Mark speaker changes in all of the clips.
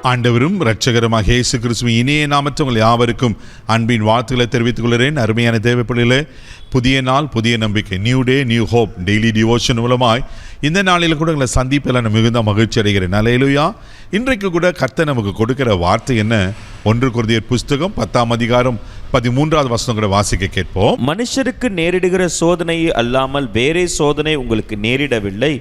Speaker 1: ஆண்டவரும் இரட்சகருமாக இயேசு கிறிஸ்துவின் இனிய நாமத்தில் உங்கள் யாவருக்கும் அன்பின் வாழ்த்துக்களை தெரிவித்துக் கொள்கிறேன். அருமையான தேவைப்படிலே புதிய நாள், புதிய நம்பிக்கை, new day, new hope daily devotion மூலமாய் இந்த நாளில் கூட உங்களை சந்திப்பில் நான் மிகுந்த மகிழ்ச்சி அடைகிறேன். அல்லேலூயா. இன்றைக்கு கூட கர்த்தர் நமக்கு கொடுக்கிற வார்த்தை என்ன? 1 கொரிந்தியர் புஸ்தகம் 10ஆம் அதிகாரம் 13வது வசனம் கூட வாசிக்க கேட்போம்.
Speaker 2: மனுஷருக்கு நேரிடுகிற சோதனையை அல்லாமல் வேறே சோதனை உங்களுக்கு நேரிடவில்லை.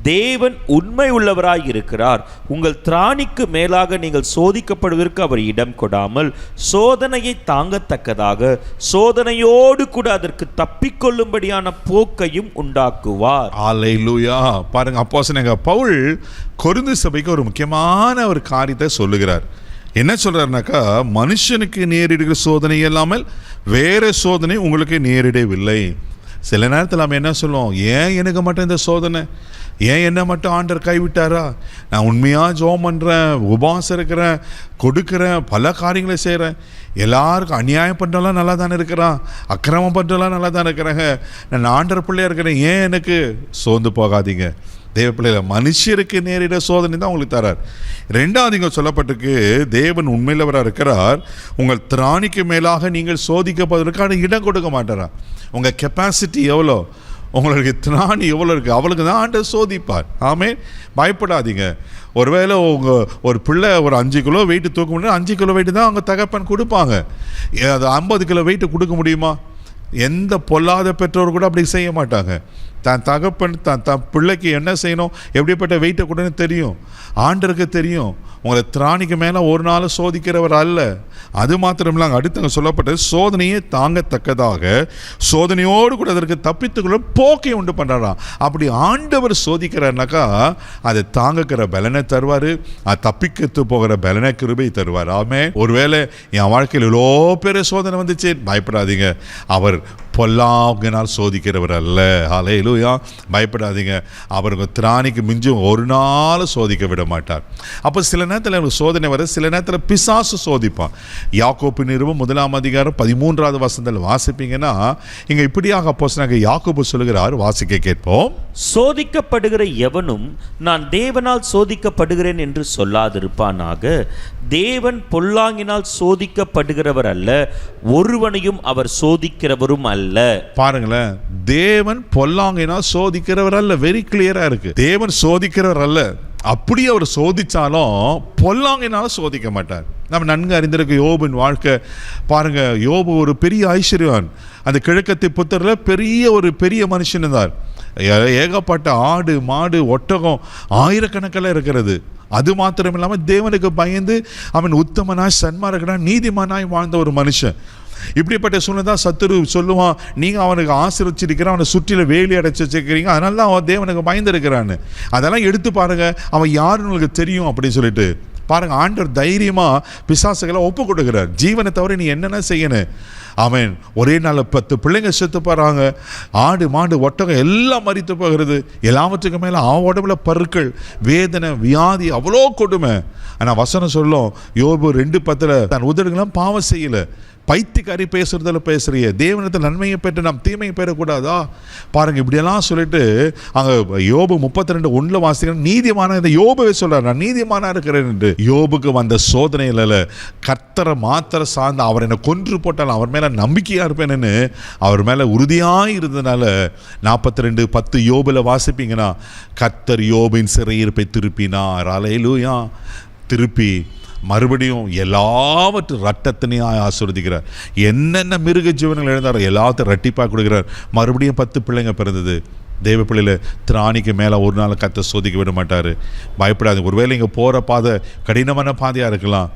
Speaker 2: தேவன் உண்மை உள்ளவராய் இருக்கிறார். உங்கள் திராணிக்கு மேலாக நீங்கள் சோதிக்கப்படுவதற்கு அவர் இடம் கொடாமல் சோதனையை தாங்கத்தக்கதாக சோதனையோடு கூட அதற்கு தப்பிக்கொள்ளும்படியான போக்கையும் உண்டாக்குவார்.
Speaker 1: அல்லேலூயா. பாருங்க, அப்போஸ்தலனாகிய பவுல் கொரிந்து சபைக்கு ஒரு முக்கியமான ஒரு காரியத்தை சொல்லுகிறார். என்ன சொல்றாருனாக்கா, மனுஷனுக்கு நேரிடுகிற சோதனை இல்லாமல் வேற சோதனை உங்களுக்கு நேரிடவில்லை. சில நேரத்தில் நம்ம என்ன சொல்லுவோம், ஏன் எனக்கு மட்டும் இந்த சோதனை, ஏன் என்ன மட்டும் ஆண்டவர் கைவிட்டாரா? நான் உண்மையாக ஜெபம் பண்ணுறேன், உபவாசம் இருக்கிறேன், கொடுக்குறேன், பல காரியங்களை செய்கிறேன், எல்லாருக்கும் அநியாயம் பண்ணுறலாம் நல்லா தானே இருக்கிறான், அக்கிரமம் பண்ணுறலாம் நல்லா தானே இருக்கிறாங்க, நான் ஆண்டவர் பிள்ளையாக இருக்கிறேன், ஏன் எனக்கு? சோர்ந்து போகாதீங்க. தேவ பிள்ளைகள், மனுஷருக்கு நேரிட சோதனை தான் உங்களுக்கு தரார். 2வது இங்கே சொல்லப்பட்டிருக்கு, தேவன் உண்மையிலவராக இருக்கிறார். உங்கள் திராணிக்கு மேலாக நீங்கள் சோதிக்கப்படுவதற்கான இடம் கொடுக்க மாட்டாரா? உங்கள் கெப்பாசிட்டி எவ்வளோ, உங்களுக்கு திராணி எவ்வளோ இருக்குது, அவளுக்கு தான் ஆண்டவர் சோதிப்பார். ஆமே, பயப்படாதீங்க. ஒருவேளை உங்கள் ஒரு பிள்ளை ஒரு 5 கிலோ வெயிட்டு தூக்க முடியும், 5 கிலோ வெயிட்டு தான் அவங்க தகப்பன் கொடுப்பாங்க. அது 50 கிலோ வெயிட்டு கொடுக்க முடியுமா? எந்த பொல்லாத பெற்றோர் கூட அப்படி செய்ய மாட்டாங்க. தான் தகப்பன் தான் பிள்ளைக்கு என்ன செய்யணும், எப்படிப்பட்ட வெயிட்டை கூடன்னு தெரியும். ஆண்டருக்கு தெரியும். உங்களை திராணிக்கு மேலே ஒரு நாள் சோதிக்கிறவர் அல்ல. அது மாத்திரமில்ல, அடுத்தவங்க சொல்லப்பட்ட சோதனையை தாங்கத்தக்கதாக சோதனையோடு கூட அதற்கு தப்பித்துக்குள்ள போக்கை உண்டு பண்ணுறாராம். அப்படி ஆண்டவர் சோதிக்கிறார்னாக்கா அதை தாங்குக்கிற பலனை தருவார், அது தப்பிக்கத்து போகிற பலனை கிருபை தருவார். ஆமே, ஒருவேளை என் வாழ்க்கையில் எவ்வளோ பெரிய சோதனை வந்துச்சு, பயப்படாதீங்க. அவர் பொல்லாங்கினால் சோதிக்கிறவர் அல்ல. அல்லேலூயா. பயப்படாதீங்க. அவருக்கு திராணிக்கு மிஞ்சும் ஒரு நாள் சோதிக்க விட மாட்டார். அப்போ சில நேரத்தில் அவருக்கு சோதனை வர, சில நேரத்தில் பிசாசு சோதிப்பான். யாக்கோபு நிருபம் 1ஆம் அதிகாரம் 13வது வசனத்தில் வாசிப்பீங்கன்னா இங்கே இப்படியாக அப்போஸ்தலனாகிய யாக்கோபு சொல்லுகிறார், வாசிக்க கேட்போம்.
Speaker 2: சோதிக்கப்படுகிற எவனும் நான் தேவனால் சோதிக்கப்படுகிறேன் என்று சொல்லாதிருப்பானாக. தேவன் பொல்லாங்கினால் சோதிக்கப்படுகிறவர் அல்ல, ஒருவனையும் அவர் சோதிக்கிறவரும் அல்ல.
Speaker 1: பாருங்களேன், தேவன் பொல்லாங்கினால் சோதிக்கிறவர் அல்ல. வெரி கிளியரா இருக்கு. தேவன் சோதிக்கிறவர் அல்ல. அப்படி அவர் சோதிச்சாலும் பொல்லாங்கினால சோதிக்க மாட்டார். நம்ம நன்கு அறிந்திருக்க யோபின் வாழ்க்கை பாருங்க. யோபு ஒரு பெரிய ஐஸ்வர்யவான். அந்த கிழக்கத்தி புத்தரில் பெரிய மனுஷன் இருந்தார். ஏகப்பட்ட ஆடு மாடு ஒட்டகம் ஆயிரக்கணக்கில் இருக்கிறது. அது மாத்திரம் இல்லாமல் தேவனுக்கு பயந்து அவன் உத்தமனாய் சன்மார்க்கனாய் நீதிமானாய் வாழ்ந்த ஒரு மனுஷன். இப்படிப்பட்ட சூழ்நிலை தான் சத்துரு சொல்லுவான், நீங்கள் அவனுக்கு ஆசீர்வச்சிருக்கிறான், அவனை சுற்றில வேலி அடைச்சி வச்சிருக்கிறீங்க, அதனால தான் அவன் தேவனுக்கு பயந்துருக்கிறான்னு. அதெல்லாம் எடுத்து பாருங்க, அவன் யாருன்னு உங்களுக்கு தெரியும் அப்படின்னு சொல்லிட்டு பாருங்க. ஆண்டவர் தைரியமாக பிசாசுகளை ஒப்பு கொடுக்குறார். ஜீவனை தவிர நீ என்னென்ன செய்யணும். அவன் ஒரே நாளில் 10 பிள்ளைங்க செத்து போகிறாங்க. ஆடு மாடு ஒட்டகம் எல்லாம் மரித்து போகிறது. எல்லாவற்றுக்கும் மேலே அவன் உடம்புல பருக்கள், வேதனை, வியாதி, அவ்வளோ கொடுமை. ஆனால் வசனம் சொல்லும், யோபு 2:10 தன் உதடுகளாம் பாவம் செய்யலை. பைத்தியக்காரி பேசுறதில் பேசுறிய, தேவனத்தில் நன்மையை பெற்று நாம் தீமையை பெறக்கூடாதா? பாருங்க, இப்படியெல்லாம் சொல்லிட்டு அங்கே யோபு 32:1 வாசிக்கிறேன். நீதிமான இந்த யோபுவை சொல்றார், நான் நீதிமானா இருக்கிறேன் என்று. யோபுக்கு வந்த சோதனையில் கர்த்தரை மாத்திர சார்ந்து அவர் என்னை கொன்று போட்டால் அவர் மேலே நம்பிக்கையாக இருப்பேன்னு அவர் மேலே உறுதியாக இருந்ததுனால 42:10 யோபுல வாசிப்பீங்கன்னா, கர்த்தர் யோபின் சிறையிருப்பை திருப்பினார். அல்லேலூயா. திருப்பி மறுபடியும் எல்லாவற்றும் ரட்டத்தினையாக ஆசீர்வதிக்கிறார். என்னென்ன மிருக ஜீவனங்கள் எழுந்தாரோ எல்லாத்தையும் ரட்டிப்பாக கொடுக்கிறார். மறுபடியும் 10 பிள்ளைங்க பிறந்தது. தேவ பிள்ளையில் திராணிக்கு மேலே ஒரு நாள் கர்த்தர் சோதிக்க விட மாட்டார். பயப்படாது. ஒருவேளை இங்கே போகிற பாதை கடினமான பாதையாக இருக்கலாம்,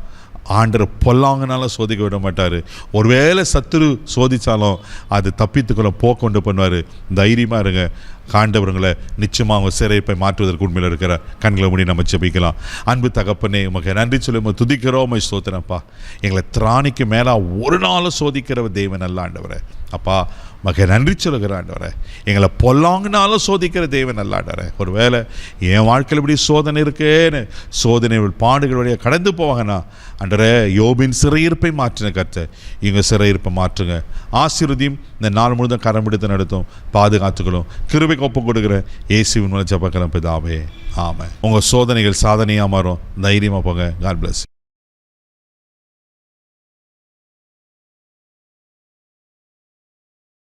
Speaker 1: ஆண்டவர் பொல்லாங்கனால சோதிக்க விட மாட்டார். ஒருவேளை சத்துரு சோதித்தாலும் அது தப்பித்துக்குள்ள போக்கொண்டு பண்ணுவார். தைரியமாக இருங்க. ஆண்டவர்களை நிச்சயமாக அவங்க சிறைப்பை மாற்றுவதற்கு உண்மையில் இருக்கிற கண்களை மூடி நம்ம ஜெபிக்கலாம். அன்பு தகப்பனே, உமக்கு நன்றி சொல்லி துதிக்கிறோம், ஸ்தோத்திரப்பா. எங்களை திராணிக்கு மேலே ஒரு நாள் சோதிக்கிற தேவன் அல்ல ஆண்டவரே. அப்பா, மக நன்றி சொல்லுகிறேன் ஆண்டவரே. எங்களை பொல்லாங்கினாலும் சோதிக்கிற தேவன் அல்ல ஆண்டவரே. ஒருவேளை என் வாழ்க்கையில் இப்படி சோதனை இருக்கேன்னு சோதனை பாடுகள் வழியாக கடந்து போவாங்கன்னா ஆண்டவரே, யோபின் சிறையிருப்பை மாற்றின கர்த்தர் எங்கள் சிறையிருப்பை மாற்றுங்க. ஆசீர்வதியும் இந்த நாள் முழுதும் கரம் பிடித்து நடத்தும், பாதுகாத்துக்களும் கிருபைக்கு ஒப்பு கொடுக்குற இயேசுவின் மூலம் ஜெபக்கிறேன் பிதாவே, ஆமென். உங்கள் சோதனைகள் சாதனையாக மாறும். தைரியமாக போங்க. God plus.